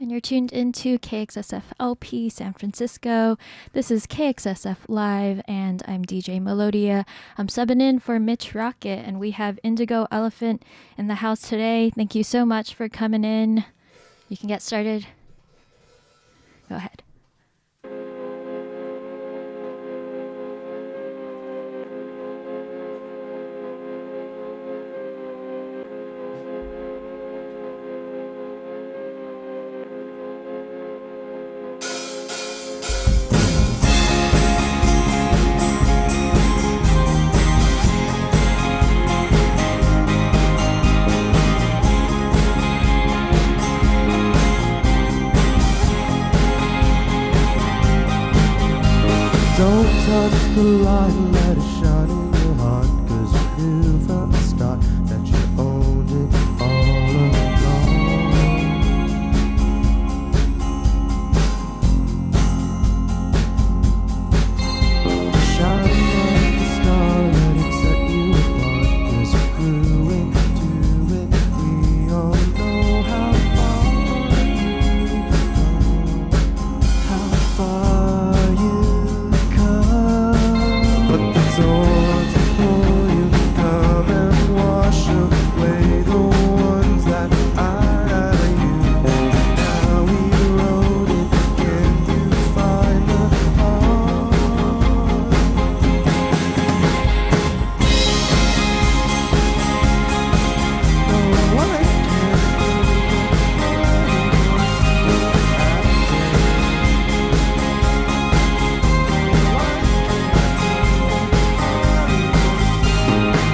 And you're tuned into KXSF LP San Francisco. This is KXSF Live, and I'm DJ Melodia. I'm subbing in for Mitch Rocket, and we have Indigo Elephant in the house today. Thank you so much for coming in. You can get started. Go ahead. Don't touch the light, let it shine in your heart, 'cause you knew from the start that you owned it all along. Shine like the star, let it set you apart, 'cause you grew into it. We all know how far you've come, how far you've come. But the thorns before you come and wash away the ones that are out of you. Now we wrote it, can you find the heart? No, I can't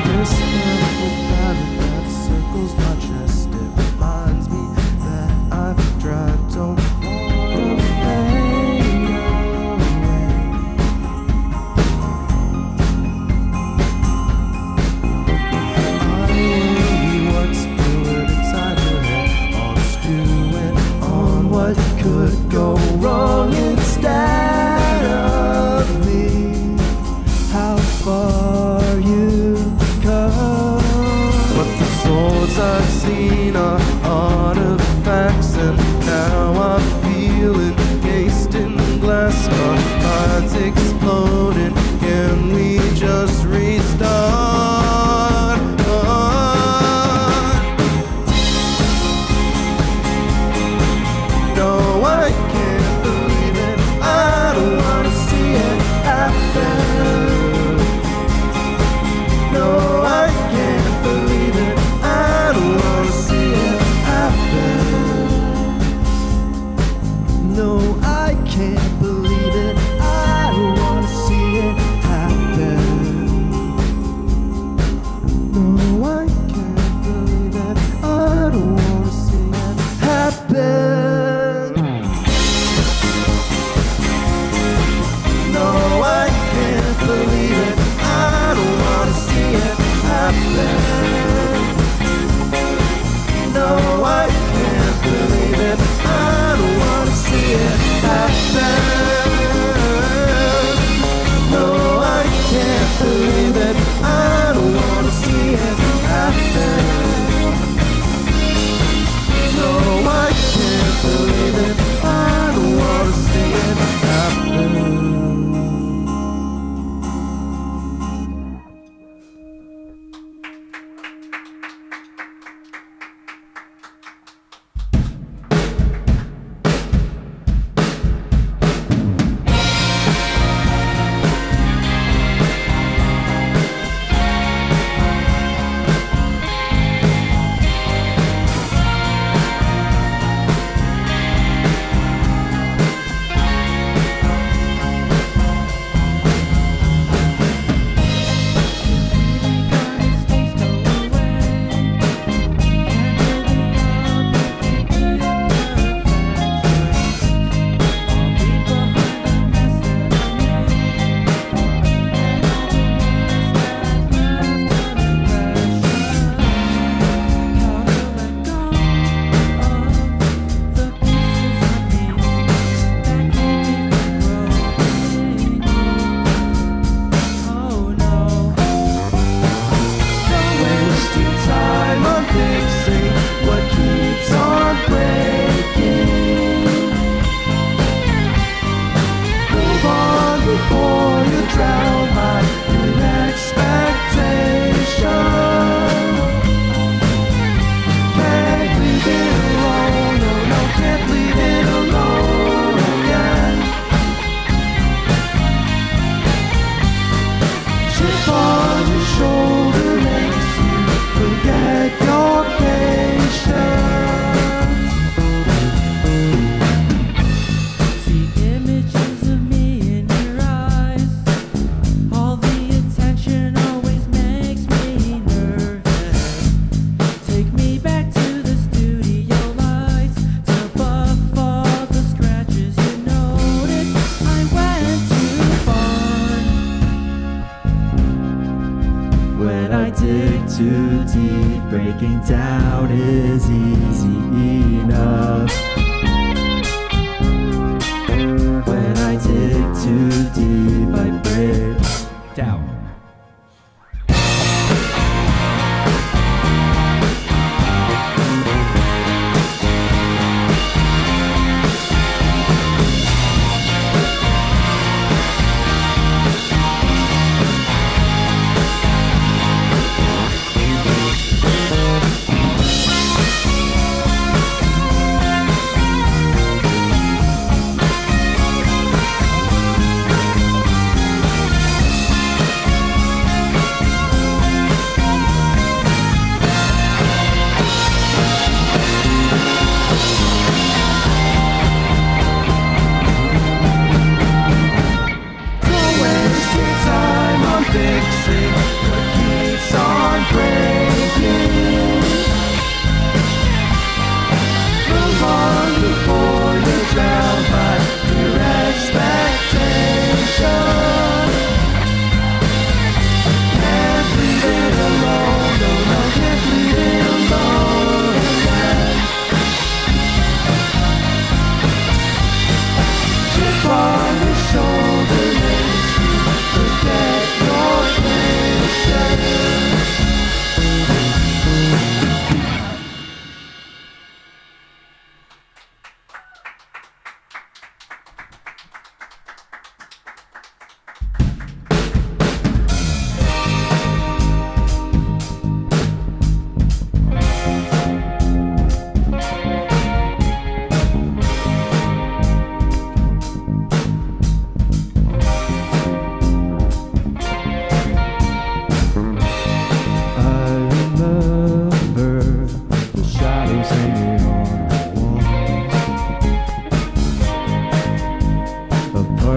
This beautiful ballad that circles my chest, it reminds me that I've tried, don't wanna fade away. I worry what's brewing inside your head, on stewing on what could go wrong instead of me. How far you've come. But the swords I've seen are artifacts, and now I feel encased in glass. My mind's exploding. Can we just restart? No, I can't believe it. I don't wanna see it happen. No, I can't believe it. I don't wanna see it happen. No, I can't believe it. I don't wanna see it happen. No, I can't believe it. I don't wanna see it happen. No, I can't believe it. I don't wanna see it happen. No, I can't believe it. I don't wanna see it happen.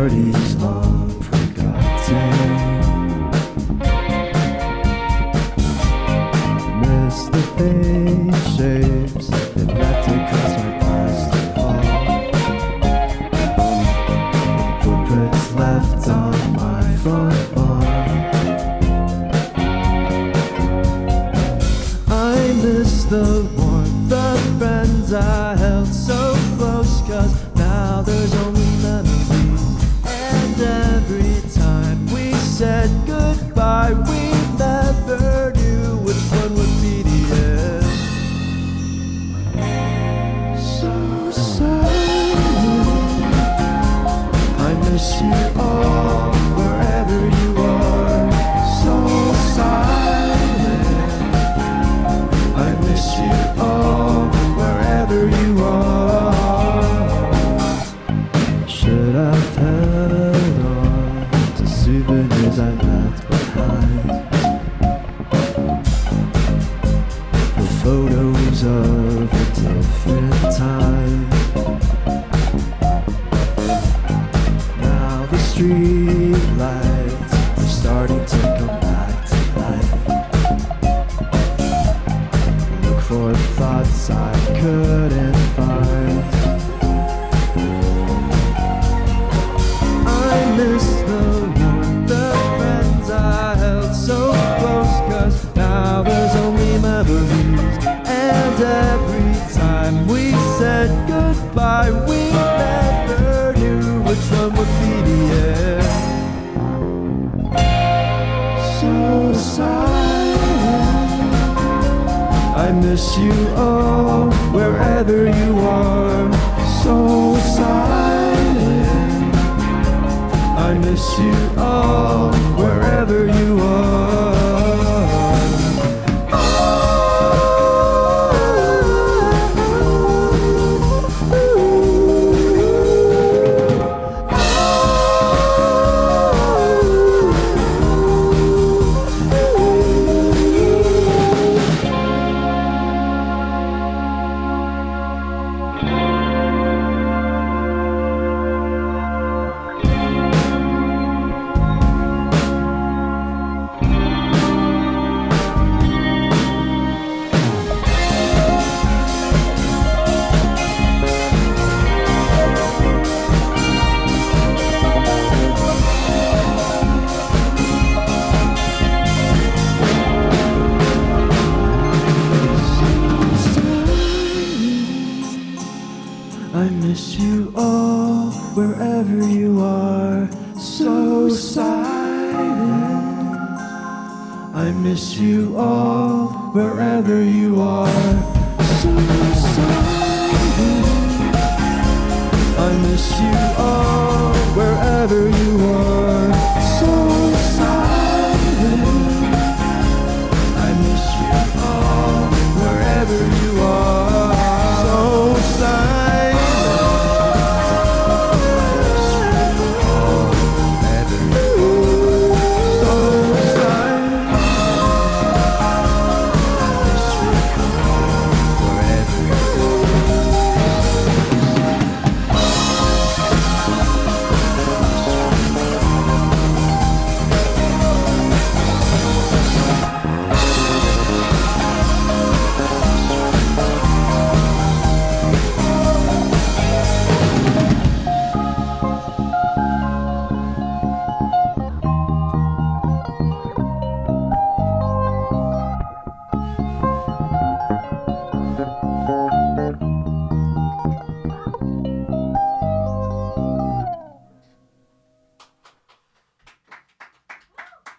parties long forgotten. Miss the faint shapes that left across my plastic wall. Footprints left on my front lawn. I miss the warmth of friends I held so close, 'cause now there's only memories. And every time we said goodbye, we never knew which one would be the end. So silent, I miss you all, wherever you are. So silent, I miss you all, wherever you are. Should have held on to souvenirs I left behind, the photos of a different time. Now the street lights are starting to come back to life. Look for thoughts I couldn't find. I miss the warmth of friends I held so close, 'cause now there's only memories. And every time we said goodbye, we never knew which one would be the end. So silent, I miss you all, wherever you are. So silent, I miss you all, wherever you are. I miss you all, wherever you are. So silent, I miss you all, wherever you are. So silent, I miss you all, wherever you are. So silent, I miss you all, wherever you are. So silent.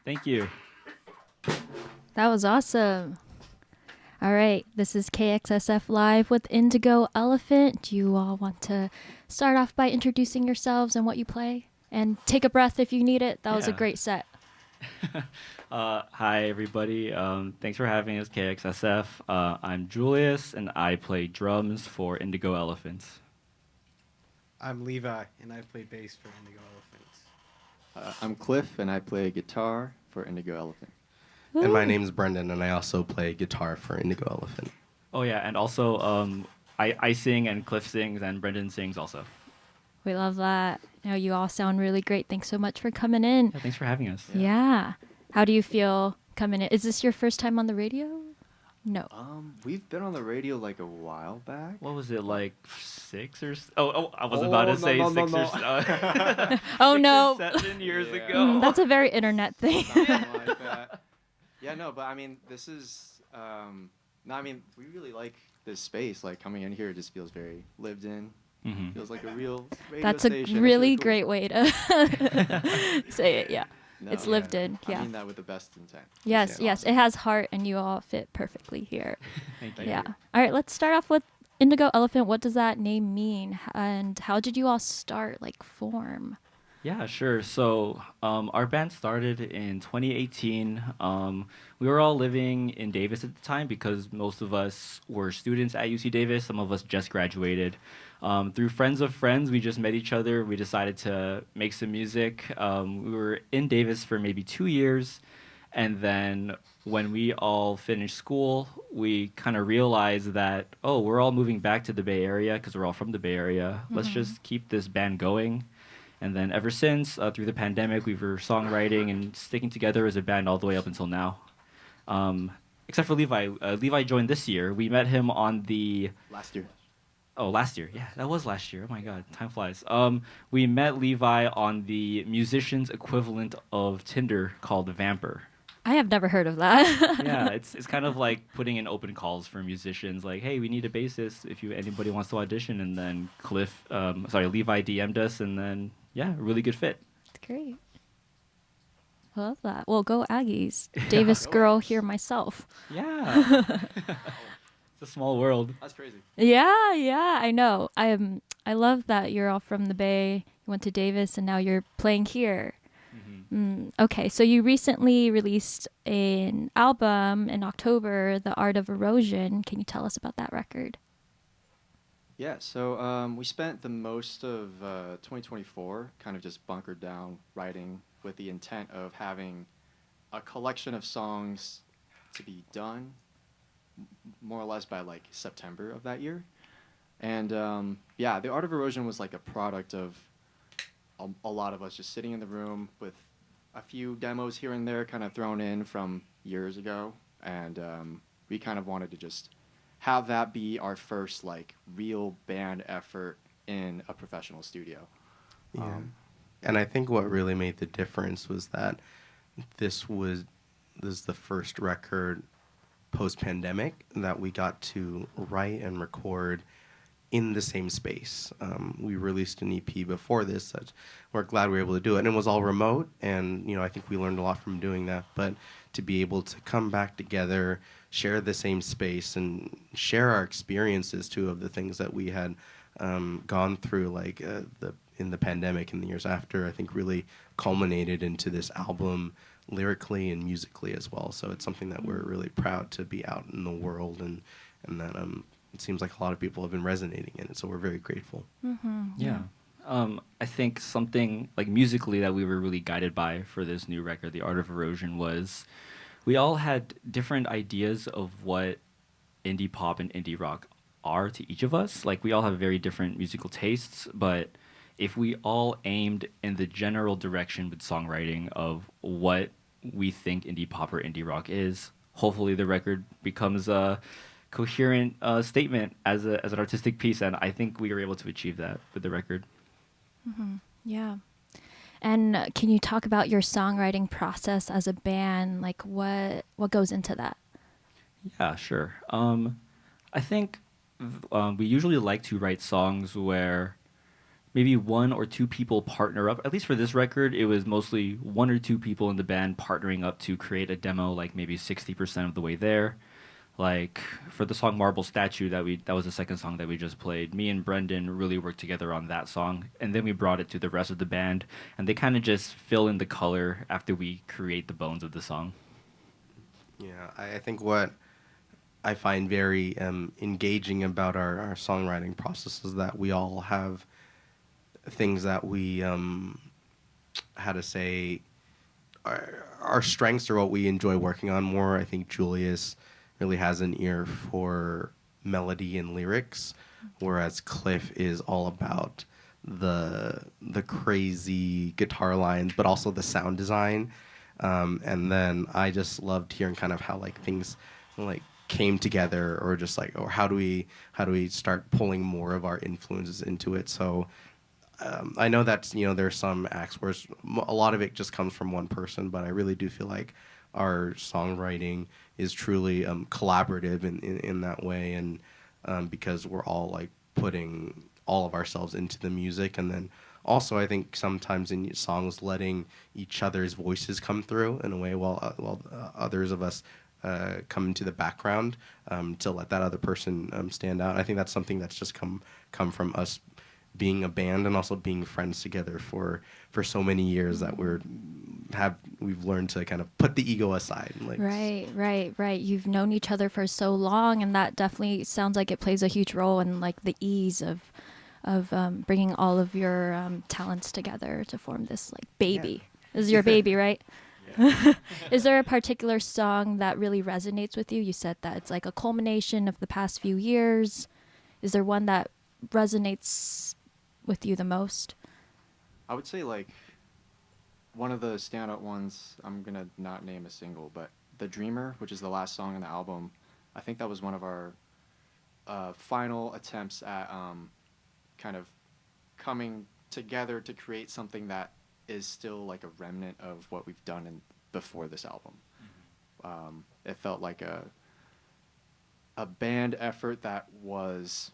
Thank you. That was awesome. All right, this is KXSF Live with Indigo Elephant. Do you all want to start off by introducing yourselves and what you play? And take a breath if you need it. That was a Yeah. great set. Hi, everybody. Thanks for having us, KXSF. I'm Julius, and I play drums for Indigo Elephants. I'm Levi, and I play bass for Indigo Elephants. I'm Cliff, and I play guitar for Indigo Elephant. And my name's Brendan, and I also play guitar for Indigo Elephant. Oh, yeah, and also I sing, and Cliff sings, and Brendan sings also. We love that. No, you all sound really great. Thanks so much for coming in. Yeah, thanks for having us. Yeah. How do you feel coming in? Is this your first time on the radio? No. We've been on the radio like a while back. What was it, like 6 or I was about to say no, 6 no. or Oh, 6 no. or 7 years Yeah. ago. That's a very internet thing. Something like that. Yeah, no, but I mean, this is. No, I mean, we really like this space. Like coming in here, it just feels very lived in. Mhm. Feels like a real radio That's a station. It's really cool. great way to say it. Yeah. No, It's yeah. lived in. I Yeah. mean that with the best intent. Yes, Yeah. yes. It has heart, and you all fit perfectly here. Thank you. Yeah. All right, let's start off with Indigo Elephant. What does that name mean? And how did you all start, like, form? Yeah, sure. So our band started in 2018. We were all living in Davis at the time because most of us were students at UC Davis. Some of us just graduated. Through friends of friends, we just met each other. We decided to make some music. We were in Davis for maybe 2 years. And then when we all finished school, we kind of realized that, oh, we're all moving back to the Bay Area because we're all from the Bay Area. Let's just keep this band going. And then ever since, through the pandemic, we were songwriting and sticking together as a band all the way up until now. Except for Levi. Levi joined this year. We met him on the... Last year. Oh, last year. Yeah, that was last year. Oh, my God. Time flies. We met Levi on the musician's equivalent of Tinder called Vamper. I have never heard of that. Yeah, it's kind of like putting in open calls for musicians, like, hey, we need a bassist if anybody wants to audition. And then Levi DM'd us, and then, yeah, really good fit. That's great. I love that. Well, go Aggies. Davis girl here myself. Yeah. It's a small world. That's crazy. Yeah, yeah, I know. I love that you're all from the Bay. You went to Davis, and now you're playing here. Okay, so you recently released an album in October, The Art of Erosion. Can you tell us about that record? Yeah, so we spent the most of 2024 kind of just bunkered down writing with the intent of having a collection of songs to be done more or less by like September of that year. And yeah, The Art of Erosion was like a product of a lot of us just sitting in the room with a few demos here and there kind of thrown in from years ago. And we kind of wanted to just have that be our first like real band effort in a professional studio. Yeah. And I think what really made the difference was that this is the first record post-pandemic that we got to write and record in the same space. We released an EP before this, so we're glad we were able to do it. And it was all remote, and I think we learned a lot from doing that. But to be able to come back together, share the same space, and share our experiences too of the things that we had gone through, like in the pandemic and the years after, I think really culminated into this album lyrically and musically as well. So it's something that we're really proud to be out in the world, and that it seems like a lot of people have been resonating in it, so we're very grateful. Yeah. I think something like musically that we were really guided by for this new record, The Art of Erosion, was we all had different ideas of what indie pop and indie rock are to each of us. Like, we all have very different musical tastes, but if we all aimed in the general direction with songwriting of what we think indie pop or indie rock is, hopefully the record becomes a coherent statement as an artistic piece, and I think we were able to achieve that with the record. Yeah. And can you talk about your songwriting process as a band? Like, what goes into that? Yeah, sure. I think we usually like to write songs where maybe one or two people partner up. At least for this record, it was mostly one or two people in the band partnering up to create a demo, like maybe 60% of the way there. Like for the song Marble Statue that was the second song that we just played, me and Brendan really worked together on that song, and then we brought it to the rest of the band, and they kind of just fill in the color after we create the bones of the song. Yeah, I think what I find very engaging about our songwriting process is that we all have things that we, our strengths are what we enjoy working on more. I think Julius really has an ear for melody and lyrics, whereas Cliff is all about the crazy guitar lines, but also the sound design. And then I just loved hearing kind of how like things like came together, or just like, or how do we start pulling more of our influences into it. So I know that, you know, there's some acts where a lot of it just comes from one person, but I really do feel like our songwriting is truly collaborative in that way, and because we're all like putting all of ourselves into the music. And then also I think sometimes in songs letting each other's voices come through in a way, while others of us come into the background, to let that other person stand out. I think that's something that's just come from us being a band, and also being friends together for so many years, that we've learned to kind of put the ego aside. Like, Right. You've known each other for so long, and that definitely sounds like it plays a huge role in like the ease of bringing all of your talents together to form this like baby. Yeah. This is your baby, right? Yeah. Is there a particular song that really resonates with you? You said that it's like a culmination of the past few years. Is there one that resonates with you the most? I would say like one of the standout ones, I'm gonna not name a single, but The Dreamer, which is the last song on the album, I think that was one of our final attempts at kind of coming together to create something that is still like a remnant of what we've done before this album. Mm-hmm. It felt like a band effort that was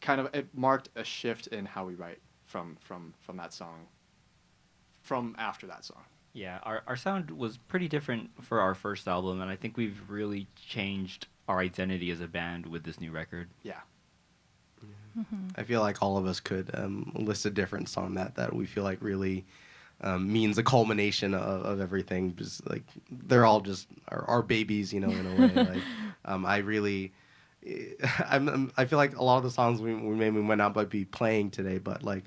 kind of, it marked a shift in how we write from that song, from after that song. Yeah, our sound was pretty different for our first album, and I think we've really changed our identity as a band with this new record. Yeah. Mm-hmm. I feel like all of us could list a different song that we feel like really means a culmination of everything. Just like they're all just our babies, you know, in a way. Like I feel like a lot of the songs we might not be playing today, but like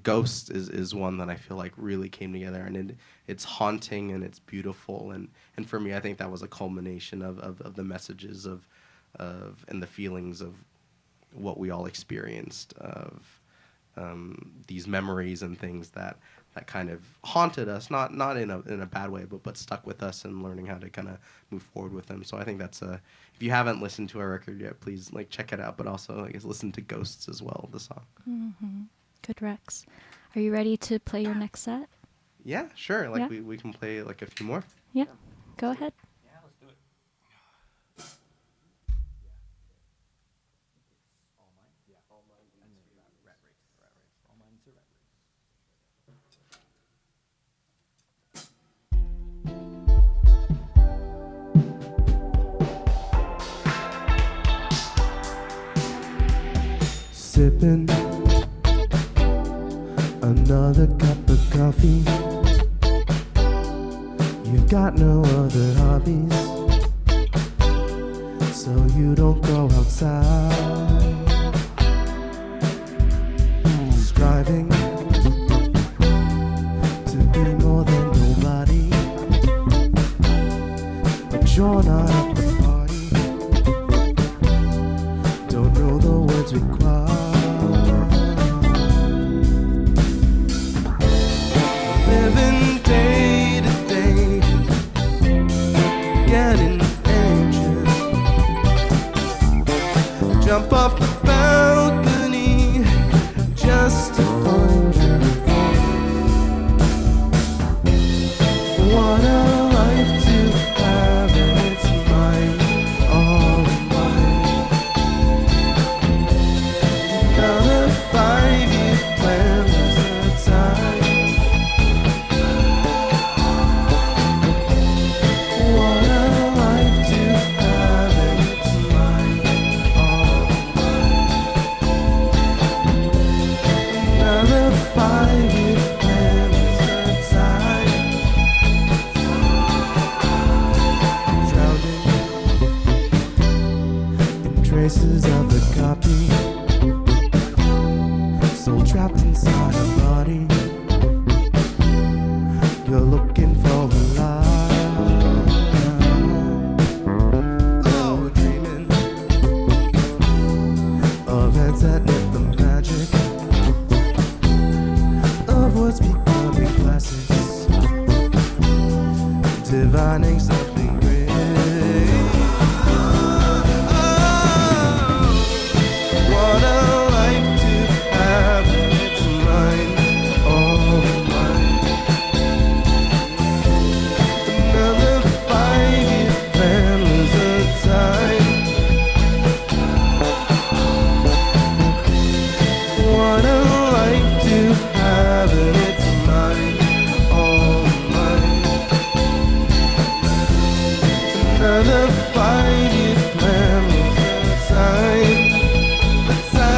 Ghost is one that I feel like really came together, and it's haunting and it's beautiful, and for me I think that was a culmination of the messages of and the feelings of what we all experienced, of these memories and things that kind of haunted us, not in a bad way, but stuck with us, and learning how to kind of move forward with them. So I think that's if you haven't listened to our record yet, please like check it out, but also I guess listen to Ghosts as well, the song. Mm-hmm. Good, Rex. Are you ready to play your next set? Yeah, sure. Like Yeah. we can play like a few more. Yeah. Go ahead. Yeah, let's do it. All mine? Yeah. All mine. And then rat race. All mine to rat race. Sipping another cup of coffee. You've got no other hobbies, so you don't go outside. Striving to be more than nobody, but you're not at the party. Don't know the words required. Living day to day, getting anxious. Jump off having it tonight, all night. Another 5-year plan was the time, the time.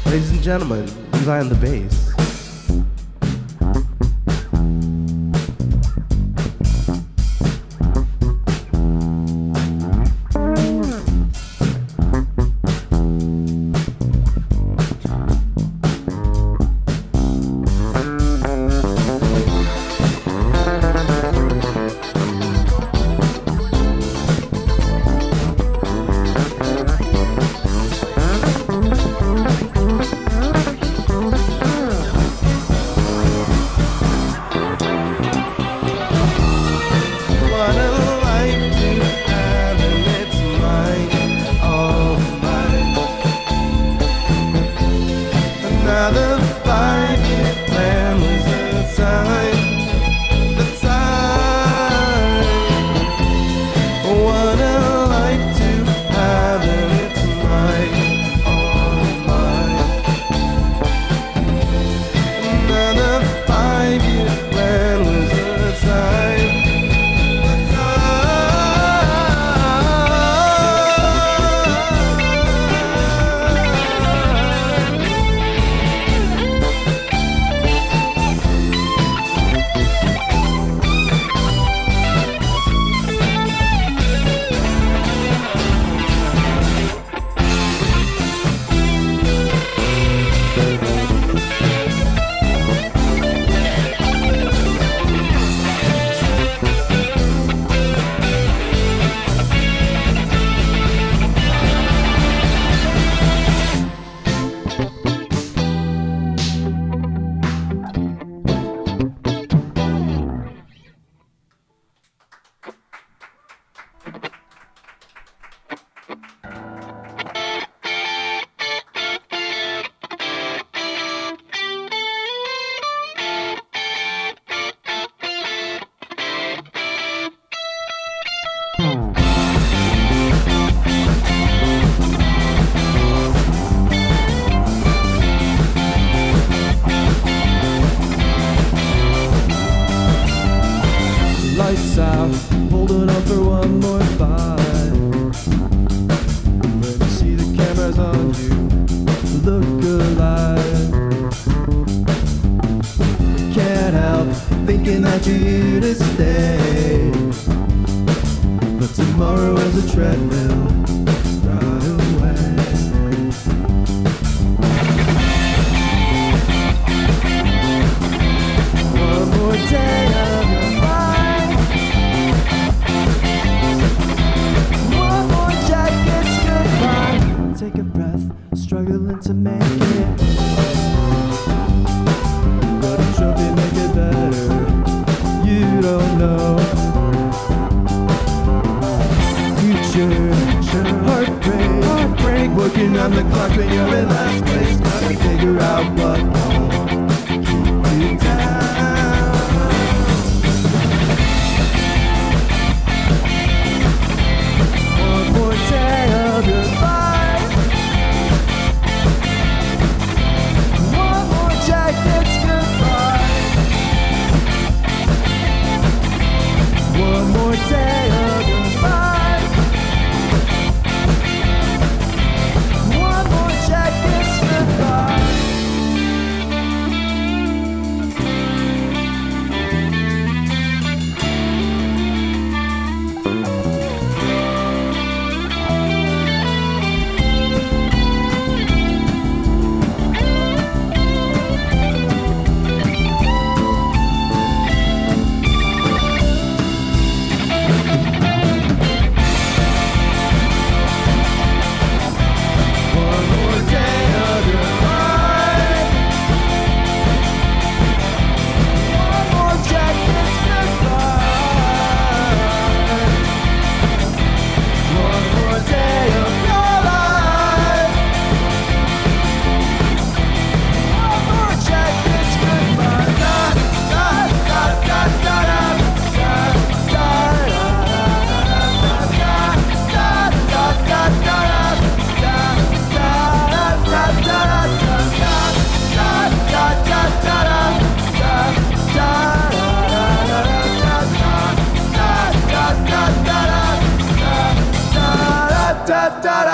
Ladies and gentlemen, Levi on the bass. Lights out, holding up for one more fight. When you see the cameras on you, look alive. Can't help thinking that you're here to stay, but tomorrow is a treadmill right away. One more day of your life, one more jacket's goodbye. Take a breath, struggling to make it, but a trophy make it better. You don't know future, heartbreak, working on the clock when you're in last place. Gotta figure out what will keep you down. One more day of your life, one more jacket's goodbye. One more day of your life, one more jacket's goodbye.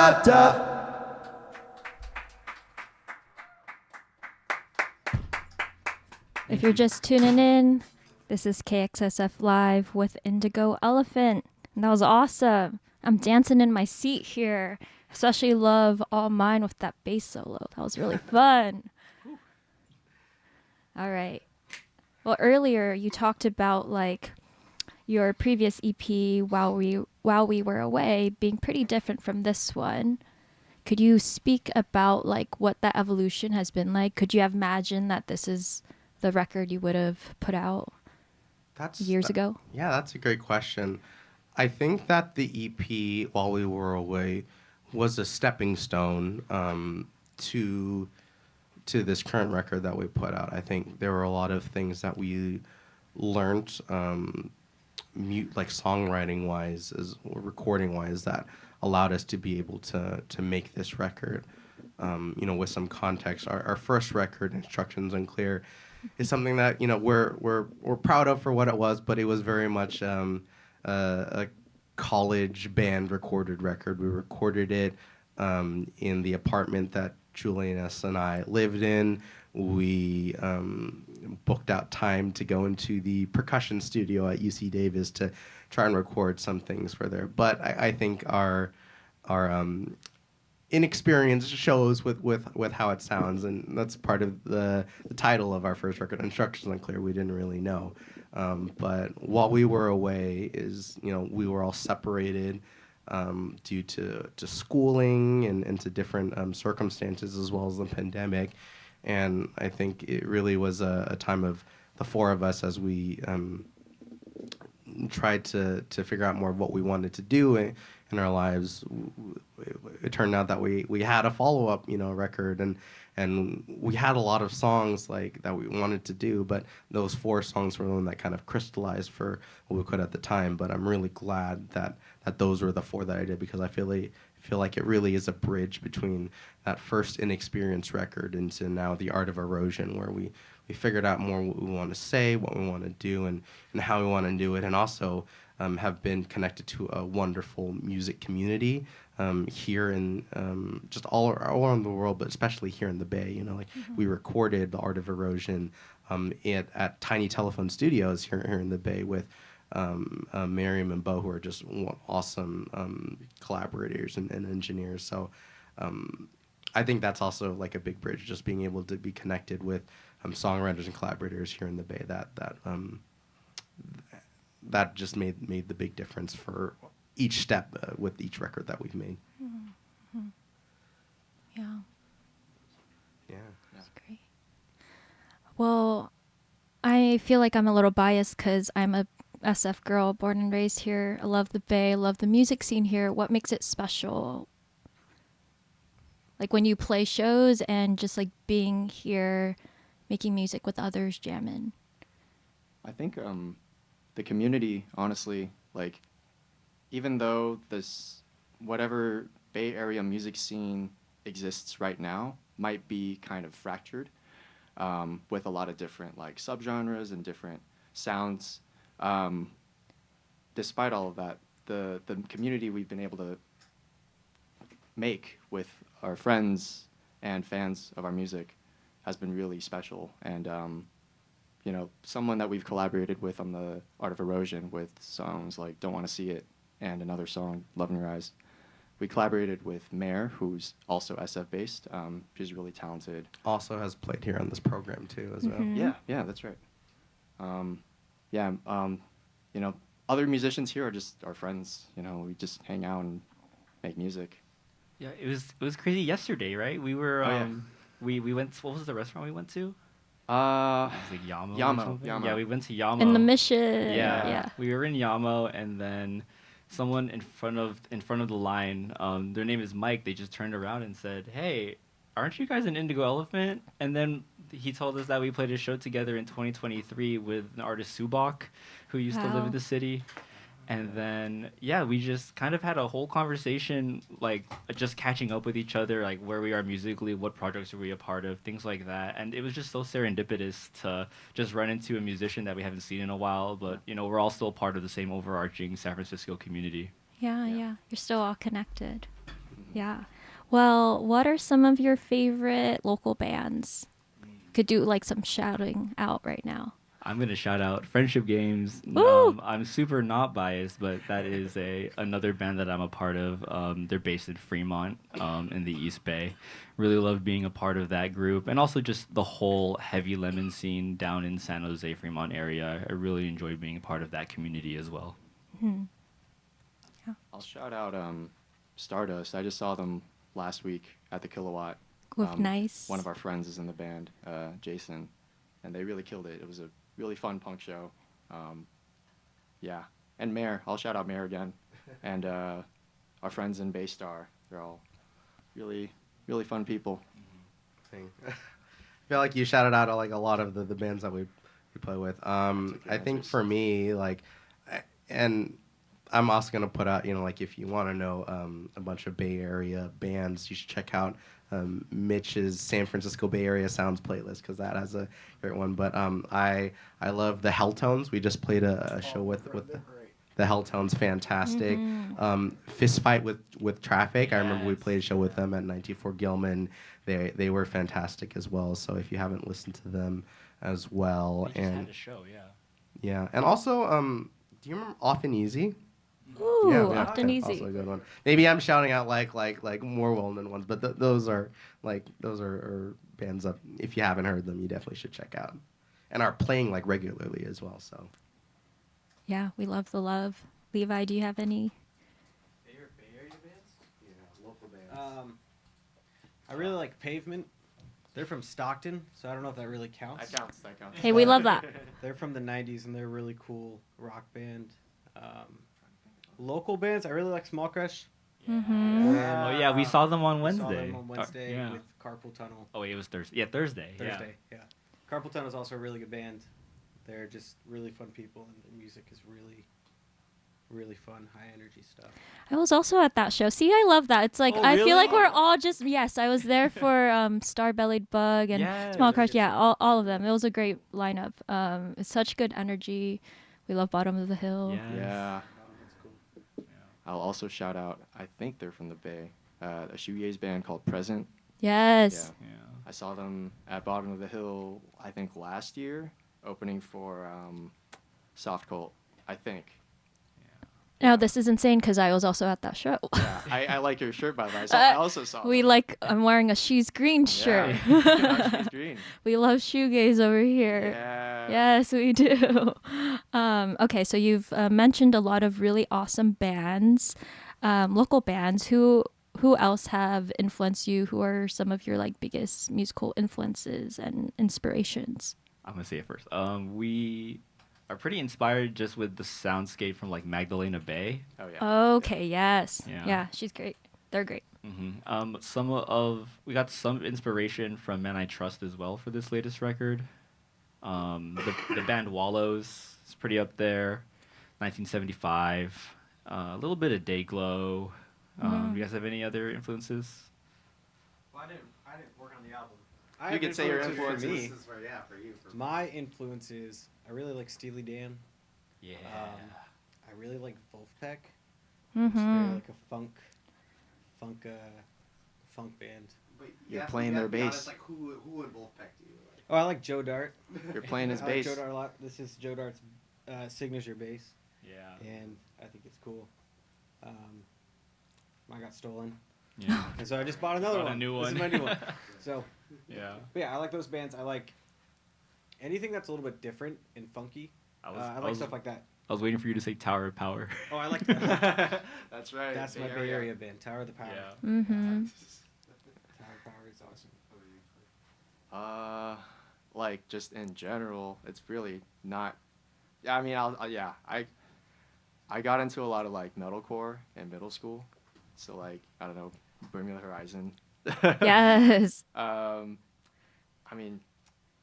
da da. If you're just tuning in, this is KXSF Live with Indigo Elephant. And that was awesome. I'm dancing in my seat here. Especially love All Mine with that bass solo. That was really fun. All right. Well, earlier you talked about like your previous EP while we were away being pretty different from this one. Could you speak about like what that evolution has been like? Could you have imagined that this is the record you would have put out years ago? Yeah, that's a great question. I think that the EP, While We Were Away, was a stepping stone to this current record that we put out. I think there were a lot of things that we learned, like songwriting-wise, recording-wise, that allowed us to be able to make this record. With some context, our first record, Instructions Unclear, is something that we're proud of for what it was, but it was very much a college band recorded record. We recorded it in the apartment that Julianus and I lived in. We booked out time to go into the percussion studio at UC Davis to try and record some things for there. But I think our inexperience shows with how it sounds, and that's part of the title of our first record, Instructions Unclear. We didn't really know, but While We Were Away is, we were all separated due to schooling and to different circumstances, as well as the pandemic, and I think it really was a time of the four of us as we tried to figure out more of what we wanted to do in our lives. It turned out that we had a follow-up, record, and we had a lot of songs like that we wanted to do, but those four songs were the one that kind of crystallized for what we could at the time. But I'm really glad that those were the four that I did, because I feel like it really is a bridge between that first inexperienced record into now the Art of Erosion, where we figured out more what we want to say, what we want to do, and how we want to do it, and also have been connected to a wonderful music community here in just all around the world, but especially here in the Bay. We recorded the Art of Erosion at Tiny Telephone Studios here in the Bay with Miriam and Bo, who are just awesome collaborators and engineers. So I think that's also like a big bridge, just being able to be connected with songwriters and collaborators here in the Bay. That just made the big difference for each step with each record that we've made. Mm-hmm. Yeah. Yeah. That's great. Well, I feel like I'm a little biased because I'm a SF girl, born and raised here. I love the Bay. I love the music scene here. What makes it special? Like when you play shows and just like being here, making music with others, jamming. I think the community, honestly, like, even though this whatever Bay Area music scene exists right now might be kind of fractured with a lot of different like subgenres and different sounds, despite all of that, the community we've been able to make with our friends and fans of our music has been really special. And someone that we've collaborated with on the Art of Erosion with songs like Don't Want to See It and another song, Love in Your Eyes. We collaborated with Mare, who's also SF-based. She's really talented. Also has played here on this program, too, as well. Yeah, that's right. Other musicians here are just our friends. We just hang out and make music. Yeah, it was crazy yesterday, right? We were Oh, yeah. we went. What was the restaurant we went to? It Uh, was like Yamo. or Yamo, something? Yamo. Yeah, we went to Yamo. In the Mission. Yeah, we were in Yamo, and then someone in front of the line, their name is Mike. They just turned around and said, "Hey, aren't you guys an Indigo Elephant?" And then he told us that we played a show together in 2023 with an artist Subak, who used to live Wow. in the city. And then, we just kind of had a whole conversation, like, just catching up with each other, like, where we are musically, what projects are we a part of, things like that. And it was just so serendipitous to just run into a musician that we haven't seen in a while, but, we're all still part of the same overarching San Francisco community. Yeah. You're still all connected. Yeah. Well, what are some of your favorite local bands? Could do like some shouting out right now. I'm gonna shout out Friendship Games. Woo! I'm super not biased, but that is another band that I'm a part of. They're based in Fremont, in the East Bay. Really love being a part of that group, and also just the whole heavy lemon scene down in San Jose, Fremont area. I really enjoy being a part of that community as well. I'll shout out Stardust. I just saw them last week at the Kilowatt. With Nice. One of our friends is in the band, Jason, and they really killed it. It was a really fun punk show. Yeah, and Mare. I'll shout out Mare again, and our friends in Baystar. They're all really, really fun people. Thing. I feel like you shouted out like a lot of the bands that we play with. I think for me, like, and I'm also gonna put out, like if you want to know a bunch of Bay Area bands, you should check out Mitch's San Francisco Bay Area Sounds playlist because that has a great one. But I love the Helltones. We just played a show with the Helltones, fantastic. Fist Fight with Traffic. I remember we played a show with them at 94 Gilman. They were fantastic as well. So if you haven't listened to them as well, We just had a show, yeah, and also do you remember Often Easy? Ooh, Yeah, Often that's Easy. also a good one. Maybe I'm shouting out like more well-known ones, but those are bands that if you haven't heard them, you definitely should check out, and are playing like regularly as well. So Yeah, we love the love. Levi, do you have any? Favorite Bay Area bands? yeah, local bands. I really like Pavement. They're from Stockton, so I don't know if that really counts. That counts. Hey, we love that. They're from the 90s, and they're a really cool rock band. Local bands, I really like Small Crush. Mm-hmm. Oh yeah, we saw them on We saw Wednesday. them on Wednesday Yeah. with Carpool Tunnel. Oh wait, it was Thursday. Yeah, Thursday. Thursday, yeah. Carpool Tunnel is also a really good band. They're just really fun people, and their music is really, really fun, high energy stuff. I was also at that show. See, I love that. It's like Oh, I feel like really? we're all just yes. I was there for Star-Bellied Bug and Yeah. Small Crush. Yeah, all of them. It was a great lineup. It's such good energy. We love Bottom of the Hill. Yes. Yeah. That's cool. I'll also shout out, I think they're from the Bay, a shoegaze band called Present. Yes. Yeah. I saw them at Bottom of the Hill, I think last year, opening for Soft Cult, I think. Now this is insane because I was also at that show. Yeah, I like your shirt, by the way. I also saw We them. like. I'm wearing a She's Green shirt. Yeah. She's green. We love shoegaze over here. Yeah. Yes, we do. Okay, so you've mentioned a lot of really awesome bands, local bands. Who else have influenced you? Who are some of your like biggest musical influences and inspirations? I'm gonna say it first. We are pretty inspired just with the soundscape from like Magdalena Bay. Oh, yeah. Okay, yes. Yeah. Yeah, she's great. They're great. We got some inspiration from Men I Trust as well for this latest record. The band Wallows is pretty up there. 1975. A little bit of Dayglow. You guys have any other influences? Well, I didn't work on the album. You could say your For influences. me, for you. my influences, I really like Steely Dan. Yeah. I really like Wolfpack. It's Mm-hmm. very like a funk band. You're playing their bass. Like who would Wolfpack do you like? Oh, I like Joe Dart. You're playing his I like bass. Joe Dart a lot. This is Joe Dart's signature bass, Yeah. and I think it's cool. Mine got stolen, Yeah. and so I just bought another Bought a one. new This is one. my new one. So, Yeah. but yeah, I like those bands. I like anything that's a little bit different and funky. I like stuff like that. I was waiting for you to say Tower of Power. Oh, I like that. That's right. That's my Bay Area band, Tower of the Power. Mm-hmm. Tower of the Power is awesome. Like just in general, it's really not. Yeah, I mean, I got into a lot of like metalcore in middle school, so like I don't know, Bring Me the Horizon. Yes. I mean,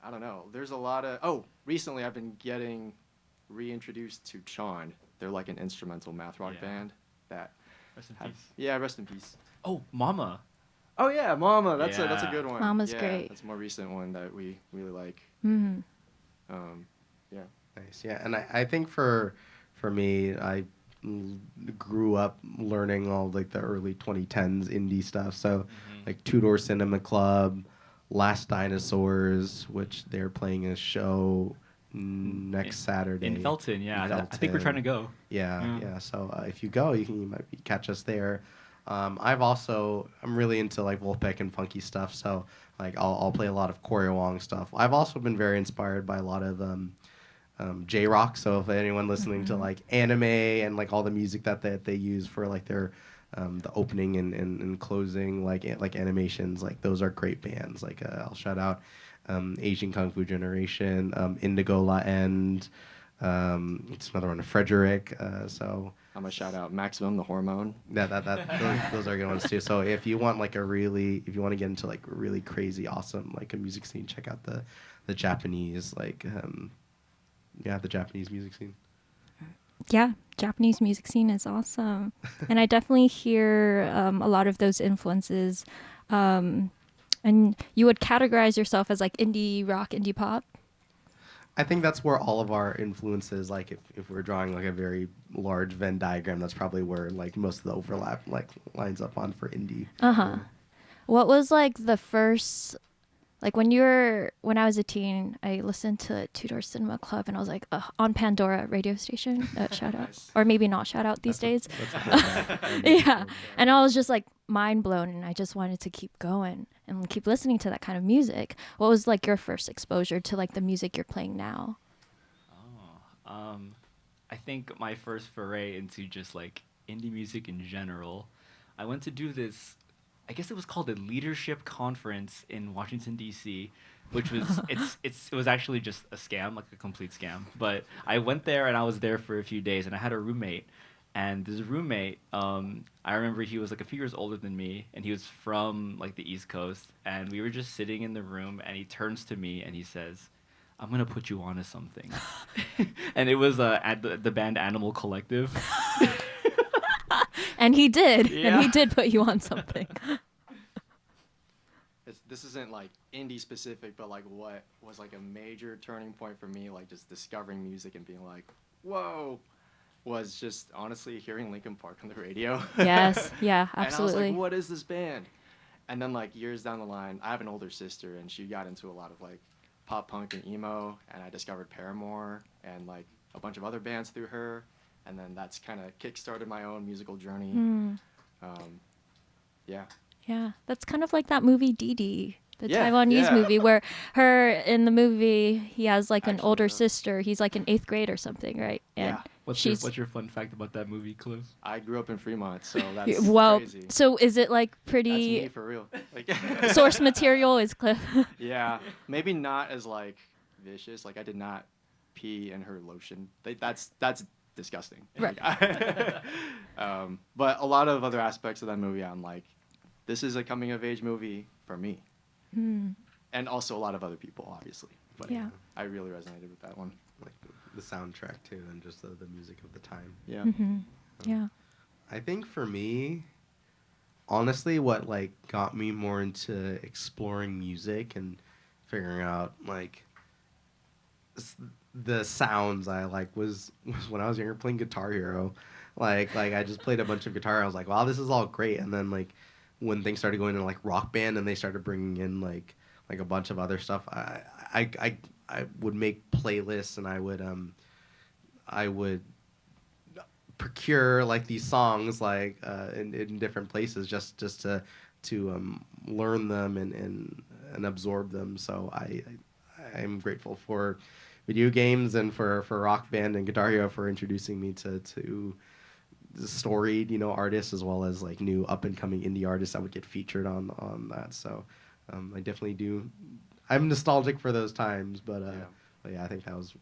I don't know. There's a lot of. Recently I've been getting reintroduced to Chon. They're like an instrumental math rock Yeah. band that. Rest in have- peace. Yeah, rest in peace. Oh, Mama. Oh yeah, Mama. That's a Yeah. good one. Mama's Yeah, great. That's a more recent one that we really like. Mm-hmm. Yeah. Nice, yeah, and I think for me, I grew up learning all like the early 2010s indie stuff. So like Two Door Cinema Club, Last Dinosaurs, which they're playing a show next Saturday in Felton. Yeah, in I think we're trying to Felton. go. Yeah. So if you go, you might catch us there. I'm really into like Wolfpack and funky stuff. So like I'll play a lot of Koryo Wong stuff. I've also been very inspired by a lot of J-rock. So if anyone listening to like anime and like all the music that they use for like their the opening and closing like animations, like those are great bands. Like I'll shout out Asian Kung Fu Generation, Indigo Elephant. It's another one, Frederick. So I'm gonna shout out Maximum the Hormone. those are good ones too. So if you want if you want to get into like really crazy awesome like a music scene, check out the Japanese the Japanese music scene. Yeah, Japanese music scene is awesome. And I definitely hear a lot of those influences. And you would categorize yourself as like indie rock, indie pop? I think that's where all of our influences, like if we're drawing like a very large Venn diagram, that's probably where like most of the overlap like lines up on for indie. Uh-huh. What was like the first, like when I was a teen, I listened to Two Door Cinema Club and I was like, on Pandora radio station, shout out. Nice. Or maybe not shout out these days. Yeah. And I was just like mind blown and I just wanted to keep going and keep listening to that kind of music. What was like your first exposure to like the music you're playing now? I think my first foray into just like indie music in general, I went to do this, I guess it was called a leadership conference in Washington D.C., which was it was actually just a scam, like a complete scam. But I went there and I was there for a few days and I had a roommate. And this roommate, I remember he was like a few years older than me, and he was from like the East Coast. And we were just sitting in the room, and he turns to me and he says, "I'm gonna put you onto something." And it was at the band Animal Collective. And he did. Yeah. And he did put you on something. This isn't like indie specific, but like what was like a major turning point for me, like just discovering music and being like, whoa, was just honestly hearing Linkin Park on the radio. Yes. Yeah, And I was absolutely. like, what is this band? And then like years down the line, I have an older sister and she got into a lot of like pop punk and emo, and I discovered Paramore and like a bunch of other bands through her. And then that's kind of kickstarted my own musical journey. Yeah. Yeah, that's kind of like that movie Dee Dee, the Yeah, Taiwanese yeah. movie where in the movie, he has like an Actually, older no. sister. He's like in 8th grade or something, right? And Yeah. What's your fun fact about that movie, Cliff? I grew up in Fremont, so that's well, crazy. so is it like That's me pretty for real. Like, source material is Cliff? Yeah, maybe not as like vicious. Like I did not pee in her lotion. That's disgusting. Right. But a lot of other aspects of that movie, I'm like, this is a coming of age movie for me, and also a lot of other people, obviously. But Yeah. I really resonated with that one. Like the soundtrack too, and just the music of the time. Yeah. Yeah. I think for me, honestly, what like got me more into exploring music and figuring out like the sounds I like was when I was younger playing Guitar Hero. Like I just played a bunch of guitar. I was like, wow, this is all great. And then like when things started going into like Rock Band and they started bringing in like a bunch of other stuff, I would make playlists and I would procure like these songs like in different places just to learn them and absorb them. So I'm grateful for video games and for Rock Band and Guitar Hero for introducing me to storied artists as well as like new up and coming indie artists that would get featured on that. So I definitely do. I'm nostalgic for those times, but yeah, I think that was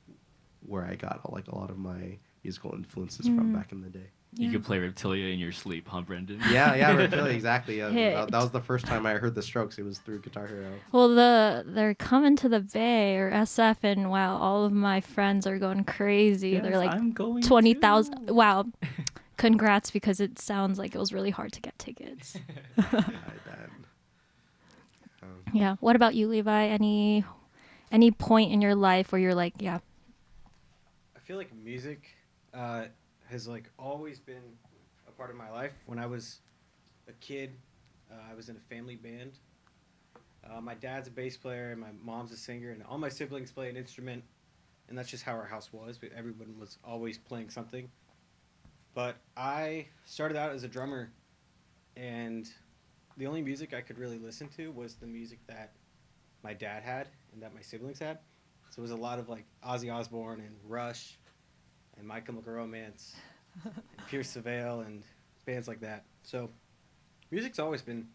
where I got like a lot of my musical influences from back in the day. You could play Reptilia in your sleep, huh, Brendan? Yeah, Reptilia, exactly. Hit. That was the first time I heard the Strokes. It was through Guitar Hero. Well, they're coming to the Bay or SF, and wow, all of my friends are going crazy. Yes, They're like I'm going 20,000. too. Wow. Congrats, because it sounds like it was really hard to get tickets. I bet. Yeah. What about you, Levi? Any point in your life where you're like, yeah, I feel like music has has like always been a part of my life. When I was a kid, I was in a family band. My dad's a bass player, and my mom's a singer, and all my siblings play an instrument, and that's just how our house was. But everyone was always playing something. But I started out as a drummer, and the only music I could really listen to was the music that my dad had and that my siblings had. So it was a lot of like Ozzy Osbourne and Rush and My Chemical Romance and Pierce the Veil and bands like that. So music's always been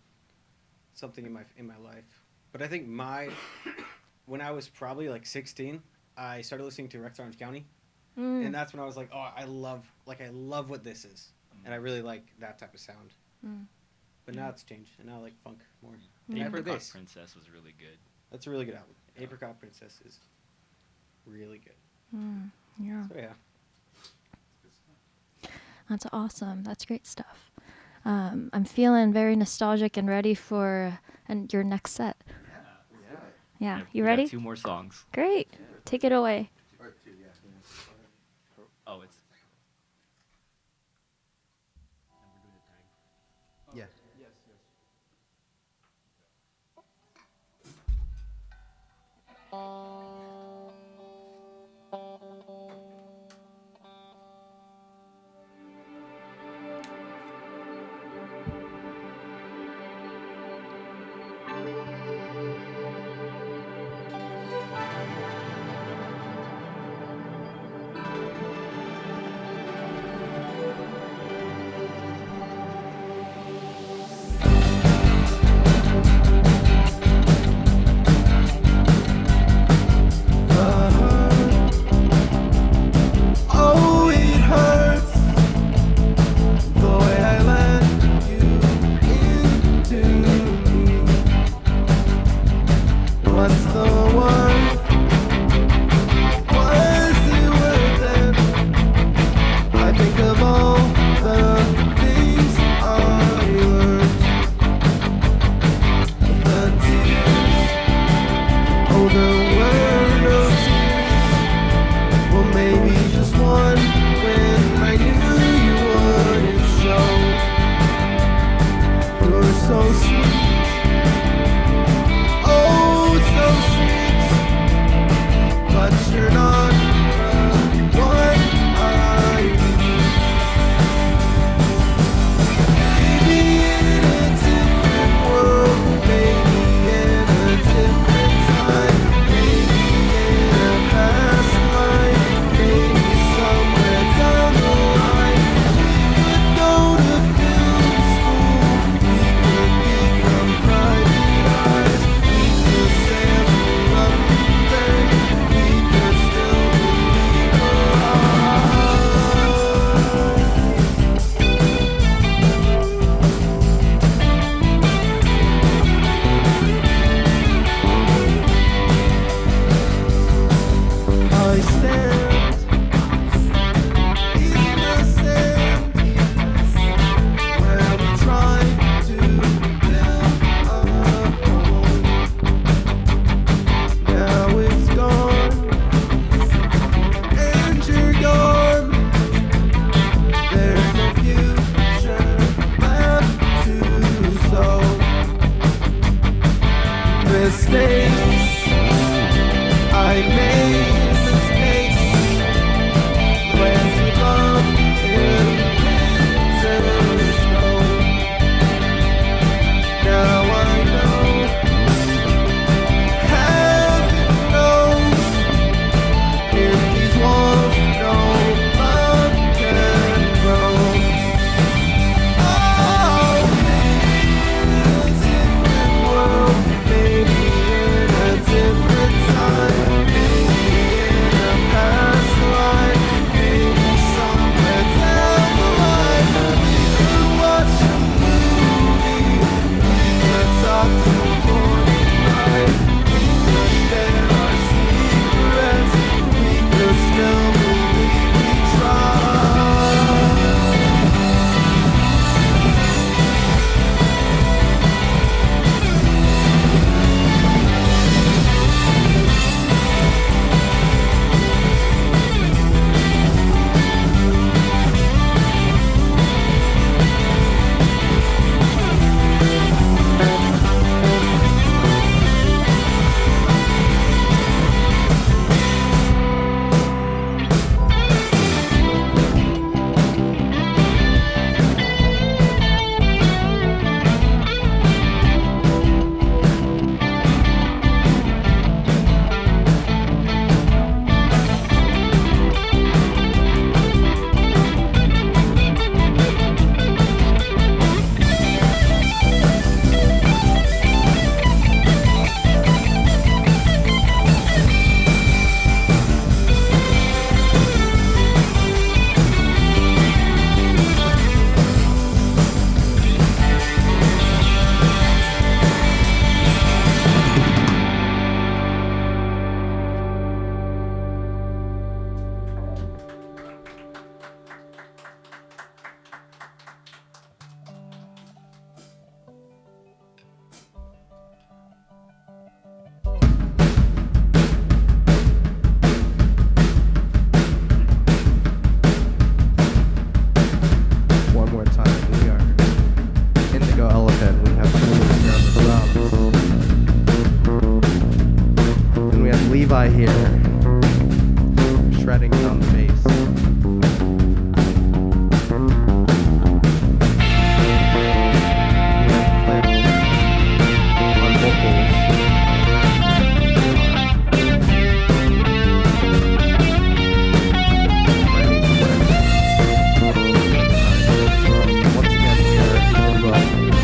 something in my life. But I think when I was probably like 16, I started listening to Rex Orange County. And that's when I was like, oh, I love what this is. And I really like that type of sound. But now it's changed, and now I like funk more. And I play Apricot bass. Princess was really good. That's a really good album. Apricot Princess is really good. Yeah. So yeah. That's awesome. That's great stuff. I'm feeling very nostalgic and ready for your next set. Yeah. You We ready? got 2 more songs. Great. Take it away. Oh, it's. Yeah. Oh, it hurts the way I let you into me. What's the worth? Was it worth it? I think of all the things I learned, the tears. Oh, there were no tears. Well, maybe just one when I knew you wouldn't show. You were so sweet, oh, so sweet, but you're not the one I need. Maybe in a different world, maybe in a different time, maybe in a past life, maybe somewhere down the line, we could go to film school, we could become private eyes, we could sail through London, we could still believe alive. I stand in the sand where we try to build a home. Now it's gone, and you're gone. There's no future left to sow. Mistakes I made. When we love in winter snow. Now I know, heaven knows, in these walls no love can grow. Oh, maybe in a different world, maybe in a I hear shredding on the bass. On vocals. Once again, we are Indigo Elephant.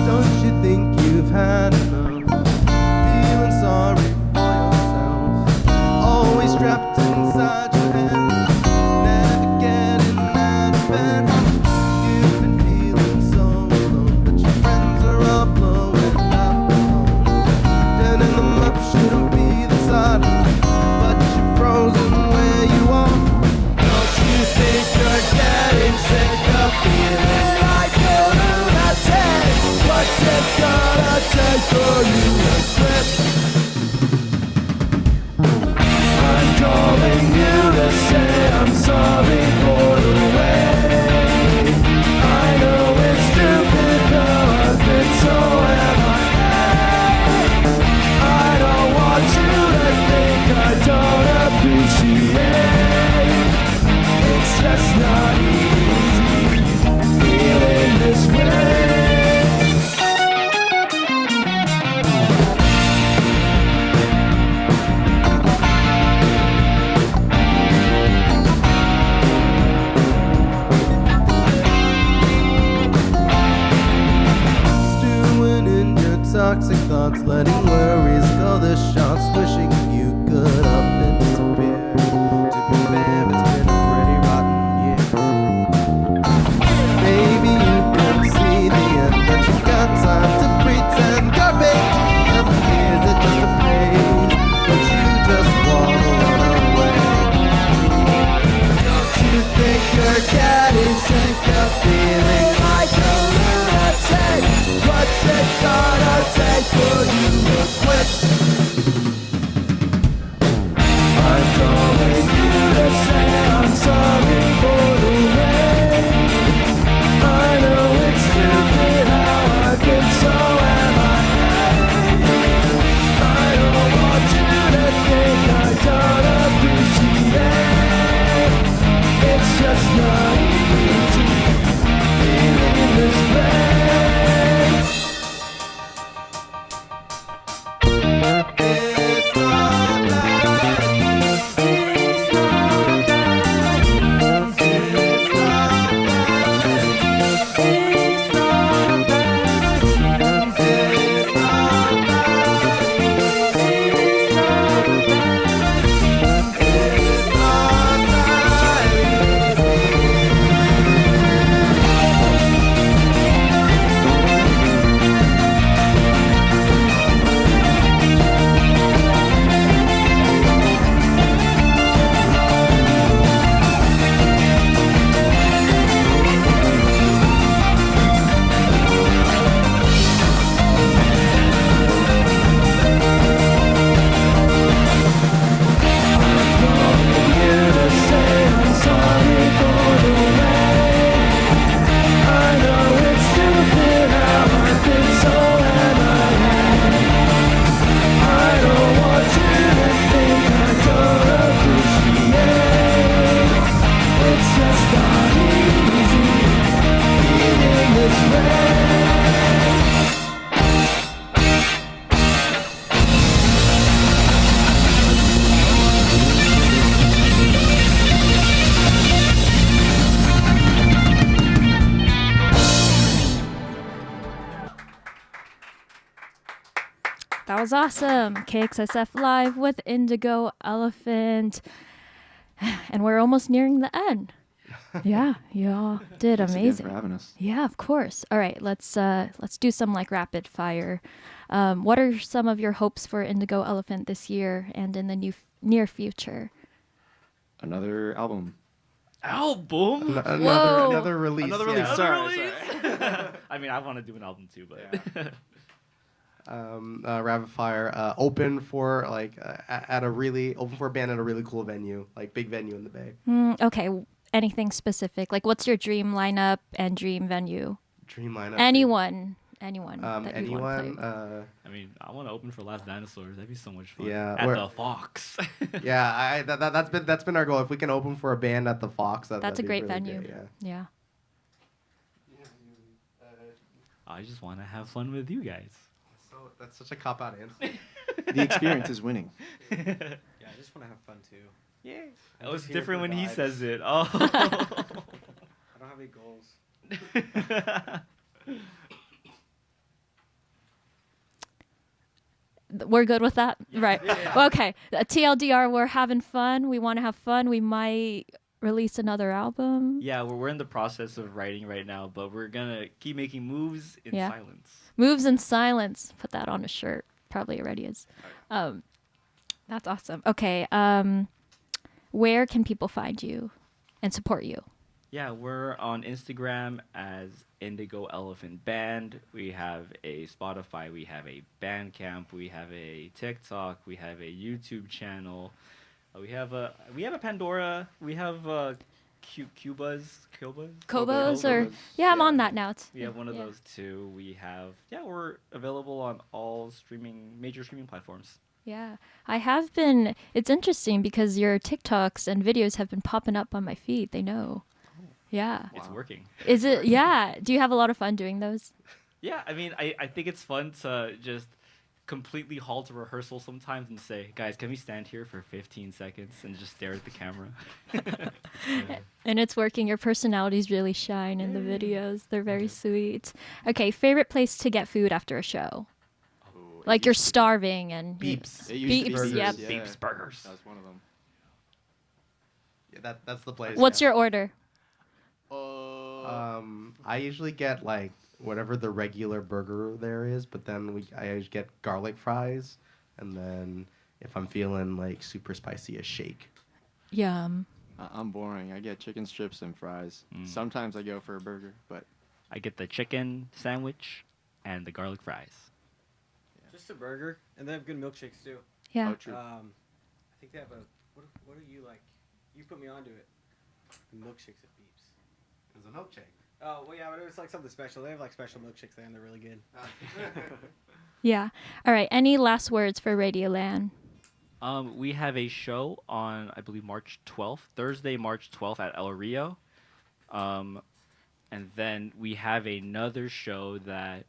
Don't you think you've had enough? Feeling sorry for yourself. Always trapped inside your head. Never getting out of bed. You've been feeling so alone, but your friends are all blowing up alone. Turning them up shouldn't be this hard, but you're frozen where you are. Don't you think you're getting sick of feeling like a lunatic? What's it gonna take for you to quit? I'm calling you to say I'm sorry for the way I know it's stupid, though I've been so MIA. I don't want you to think I don't appreciate. It's just not easy feeling this way. Stewing in your toxic thoughts, letting worries call the shots, wishing you could up and disappear. To be fair, it's been a pretty rotten year. Maybe you can see the end, but you got time to pretend. Garbage, is it just a phase? Don't you just wanna run away? Don't you think you're getting sick of feeling like a lunatic? What's it gonna take for you to quit? I'm calling you to say I'm sorry for the way I know it's stupid how I've been so MIA. I don't want you to think I don't appreciate. It's just not easy feeling this way. It's not bad. It's not bad. It's not bad. It's not bad. It's not That was awesome. KXSF Live with Indigo Elephant. And we're almost nearing the end. Yeah, y'all did Thanks again amazing. for having us. Yeah, of course. All right, let's do some like rapid fire. What are some of your hopes for Indigo Elephant this year and in the near future? Another album. Album. Whoa. Another release. Another release, yeah. sorry. I mean, I want to do an album too, but Rapid fire. Open for like at a really open for a band at a really cool venue, like big venue in the Bay. Okay, anything specific? Like, what's your dream lineup and dream venue? Dream lineup. Anyone that you want Anyone. to play. I mean, I want to open for Last Dinosaurs. That'd be so much fun. Yeah, at we're- the Fox. Yeah, that's been our goal. If we can open for a band at the Fox, That's that'd a be great really venue. great, yeah. Yeah. I just want to have fun with you guys. So that's such a cop out answer. The experience is winning. Yeah, I just want to have fun too. Yeah. I'm Oh, it's just here different for when he vibes. says it. Oh. I don't have any goals. We're good with that? Right. Okay. TLDR, we're having fun. We want to have fun. We might release another album. Yeah, we're in the process of writing right now, but we're gonna keep making moves in Yeah. silence. Moves in silence. Put that on a shirt. Probably already is. That's awesome. Okay. Where can people find you and support you? Yeah, we're on Instagram as Indigo Elephant Band. We have a Spotify, we have a Bandcamp, we have a TikTok, we have a YouTube channel. We have a Pandora. We have Cubas. Kobos or Kobos. yeah, I'm Yeah. on that now. It's, We have one of yeah. those too. We have we're available on all major streaming platforms. Yeah, I have been. It's interesting because your TikToks and videos have been popping up on my feed. They know. Yeah. It's Wow. working. Is it? Yeah. Do you have a lot of fun doing those? Yeah, I mean, I think it's fun to just completely halt a rehearsal sometimes and say, guys, can we stand here for 15 seconds and just stare at the camera? And it's working. Your personalities really shine in the videos. They're very sweet. Okay, favorite place to get food after a show? Oh, it Like you're used to be- starving and Beeps. It used to be Beeps, burgers, yep. yeah. Beeps Burgers. That was one of them. Yeah, that's the place. What's yeah. your order? I usually get like whatever the regular burger there is, but then I always get garlic fries, and then if I'm feeling like super spicy, a shake. Yum. I'm boring. I get chicken strips and fries. Mm. Sometimes I go for a burger, but I get the chicken sandwich and the garlic fries. Just a burger, and they have good milkshakes too. Yeah. oh, true. I think they have a what are you like? You put me onto it. The milkshakes at Beeps. There's a milkshake. Oh well, yeah, but it was like something special. They have like special milkshakes there, and they're really good. Yeah. All right. Any last words for Radioland? We have a show on, I believe, March 12th, Thursday, March 12th at El Rio. And then we have another show that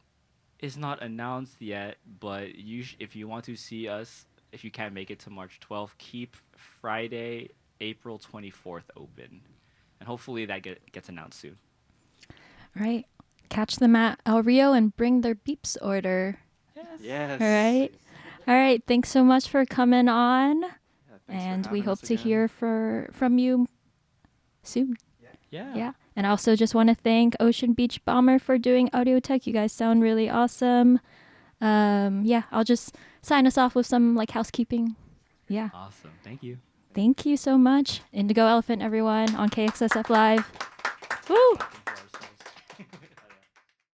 is not announced yet, but if you want to see us, if you can't make it to March 12th, keep Friday, April 24th open. And hopefully that gets announced soon. All right. Catch them at El Rio and bring their Beeps order. Yes. All right. All right. Thanks so much for coming on. Yeah, thanks for And we having hope us to again. hear from you soon. Yeah. Yeah. And I also just want to thank Ocean Beach Bomber for doing audio tech. You guys sound really awesome. Yeah, I'll just sign us off with some like housekeeping. Yeah. Awesome. Thank you. Thank you so much. Indigo Elephant, everyone, on KXSF Live. Woo!